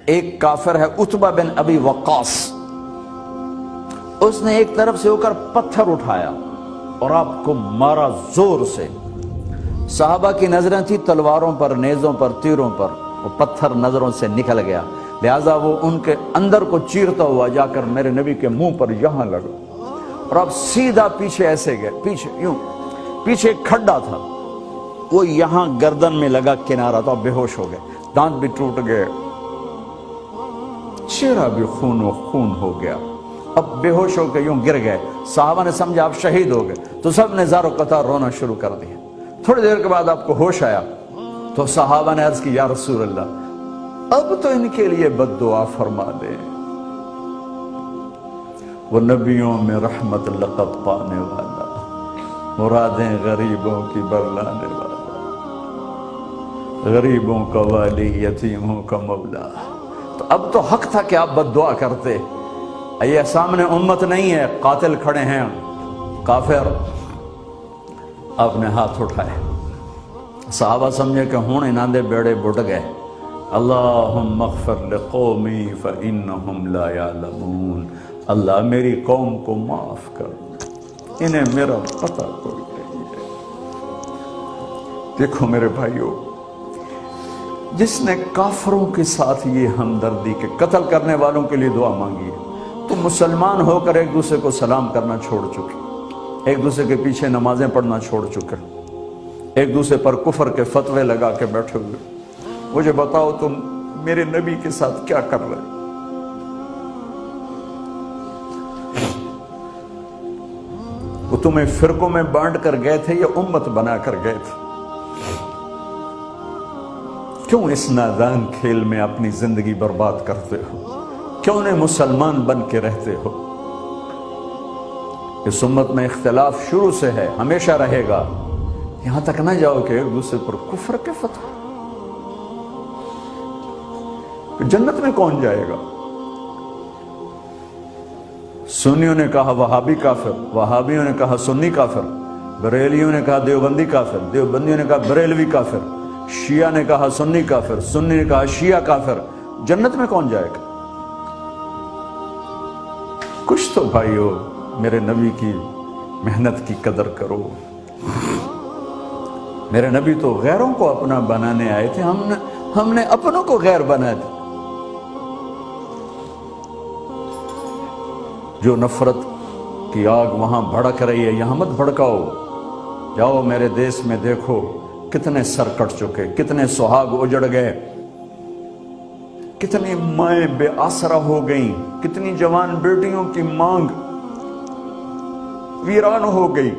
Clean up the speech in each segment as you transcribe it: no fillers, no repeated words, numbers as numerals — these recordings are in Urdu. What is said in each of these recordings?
ایک کافر ہے عتبہ بن ابی وقاص، اس نے ایک طرف سے ہو کر پتھر اٹھایا اور آپ کو مارا زور سے۔ صحابہ کی نظریں تھی تلواروں پر، نیزوں پر، تیروں پر، وہ پتھر نظروں سے نکل گیا، لہذا وہ ان کے اندر کو چیرتا ہوا جا کر میرے نبی کے منہ پر یہاں لگا، اور اب سیدھا پیچھے ایسے گئے، پیچھے یوں، پیچھے ایک کھڈا تھا، وہ یہاں گردن میں لگا، کنارہ تھا، بے ہوش ہو گئے، دانت بھی ٹوٹ گئے، چہرہ بھی خون و خون ہو گیا، اب بے ہوش ہو کے یوں گر گئے۔ صحابہ نے سمجھا آپ شہید ہو گئے، تو سب نے زار و قطار رونا شروع کر دیا۔ تھوڑی دیر کے بعد آپ کو ہوش آیا تو صحابہ نے عرض کی یا رسول اللہ اب تو ان کے لیے بد دعا فرما دے، وہ نبیوں میں رحمت لقب پانے والا، مرادیں غریبوں کی برلانے والا، غریبوں کا والی، یتیموں کا مولا۔ تو اب تو حق تھا کہ آپ بد دعا کرتے۔ یہ سامنے امت نہیں ہے، قاتل کھڑے ہیں، کافر۔ آپ نے ہاتھ اٹھائے، صحابہ سمجھے کہ ہوں انہاں دے بیڑے بڑھ گئے۔ اللہم اغفر لقومی فإنہم لا یعلمون، اللہ میری قوم کو معاف کر، انہیں میرا پتہ کوئی نہیں ہے۔ دیکھو میرے بھائیو، جس نے کافروں کے ساتھ یہ ہمدردی کے قتل کرنے والوں کے لیے دعا مانگی ہے، تو مسلمان ہو کر ایک دوسرے کو سلام کرنا چھوڑ چکے، ایک دوسرے کے پیچھے نمازیں پڑھنا چھوڑ چکے، ایک دوسرے پر کفر کے فتوے لگا کے بیٹھے ہوئے۔ مجھے بتاؤ تم میرے نبی کے ساتھ کیا کر رہے؟ وہ تمہیں فرقوں میں بانٹ کر گئے تھے یا امت بنا کر گئے تھے؟ کیوں اس نادان کھیل میں اپنی زندگی برباد کرتے ہو؟ کیوں انہیں مسلمان بن کے رہتے ہو؟ اس امت میں اختلاف شروع سے ہے، ہمیشہ رہے گا، یہاں تک نہ جاؤ کہ ایک دوسرے پر کفر کے فتوے۔ جنت میں کون جائے گا؟ سنیوں نے کہا وہابی کافر، وہابیوں نے کہا سنی کافر، بریلیوں نے کہا دیوبندی کافر، دیوبندیوں نے کہا بریلوی کافر، شیعہ نے کہا سنی کافر، سنی نے کہا شیعہ کافر۔ جنت میں کون جائے گا؟ کچھ تو بھائیو میرے نبی کی محنت کی قدر کرو۔ میرے نبی تو غیروں کو اپنا بنانے آئے تھے، ہم نے اپنوں کو غیر بنا دیا۔ جو نفرت کی آگ وہاں بھڑک رہی ہے، یہاں مت بھڑکاؤ۔ جاؤ میرے دیس میں دیکھو کتنے سر کٹ چکے، کتنے سہاگ اجڑ گئے، کتنی مائیں بے آسرا ہو گئیں، کتنی جوان بیٹیوں کی مانگ ویران ہو گئی۔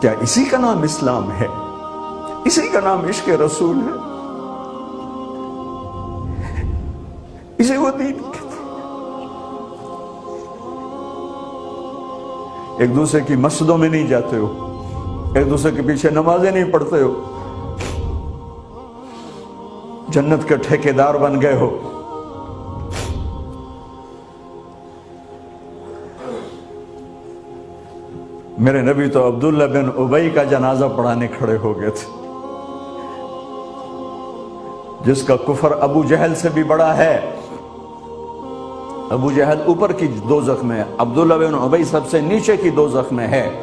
کیا اسی کا نام اسلام ہے؟ اسی کا نام عشق رسول ہے؟ اسے وہ دین کہتے ہیں؟ ایک دوسرے کی مسجدوں میں نہیں جاتے ہو، ایک دوسرے کے پیچھے نمازیں نہیں پڑھتے ہو، جنت کے ٹھیکیدار بن گئے ہو۔ میرے نبی تو عبداللہ بن ابی کا جنازہ پڑھانے کھڑے ہو گئے تھے، جس کا کفر ابو جہل سے بھی بڑا ہے۔ ابو جہل اوپر کی دوزخ میں، عبداللہ بن ابی سب سے نیچے کی دوزخ میں ہے۔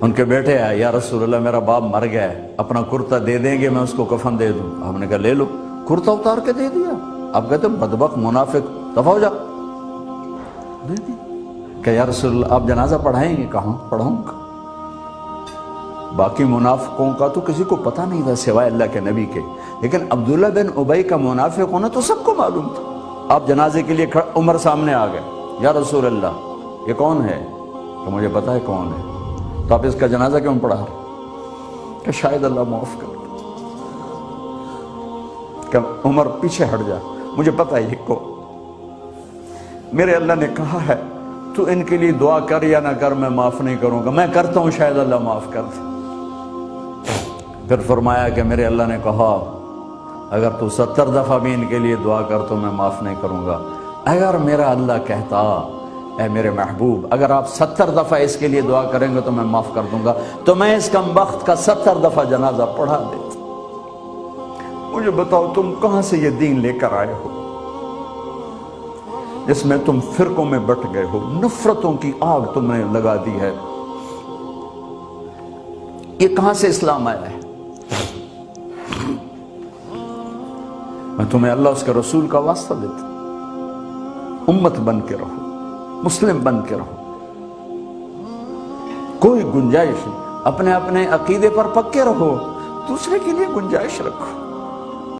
ان کے بیٹے آئے، یا رسول اللہ میرا باپ مر گیا ہے، اپنا کرتا دے دیں گے، میں اس کو کفن دے دوں۔ ہم نے کہا لے لو، کرتا اتار کے دے دیا۔ اب کہتے بدبخت منافق، دفع ہو جا، دے دی۔ کہ یا رسول اللہ آپ جنازہ پڑھائیں گے؟ کہاں پڑھاؤں گا؟ باقی منافقوں کا تو کسی کو پتہ نہیں تھا سوائے اللہ کے نبی کے، لیکن عبداللہ بن ابی کا منافق ہونا تو سب کو معلوم تھا۔ آپ جنازے کے لیے عمر سامنے آ گئے، یا رسول اللہ یہ کون ہے؟ کہ مجھے پتا ہے کون ہے، تو آپ اس کا جنازہ کیوں پڑھا رہے؟ کہ شاید اللہ معاف کر۔ کہ عمر پیچھے ہٹ جا، مجھے پتا ہے یہ کون، میرے اللہ نے کہا ہے تو ان کے لیے دعا کر یا نہ کر، میں معاف نہیں کروں گا، میں کرتا ہوں شاید اللہ معاف کر دے۔ پھر فرمایا کہ میرے اللہ نے کہا اگر تو 70 دفعہ بھی ان کے لیے دعا کر تو میں معاف نہیں کروں گا۔ اگر میرا اللہ کہتا اے میرے محبوب اگر آپ 70 دفعہ اس کے لیے دعا کریں گے تو میں معاف کر دوں گا، تو میں اس کم بخت کا 70 دفعہ جنازہ پڑھا دیتا۔ مجھے بتاؤ تم کہاں سے یہ دین لے کر آئے ہو جس میں تم فرقوں میں بٹ گئے ہو، نفرتوں کی آگ تم نے لگا دی ہے، یہ کہاں سے اسلام آیا ہے؟ میں تمہیں اللہ اس کے رسول کا واسطہ دیتا ہوں، امت بن کے رہو، مسلم بن کے رہو، کوئی گنجائش نہیں، اپنے اپنے عقیدے پر پکے رہو، دوسرے کے لیے گنجائش رکھو۔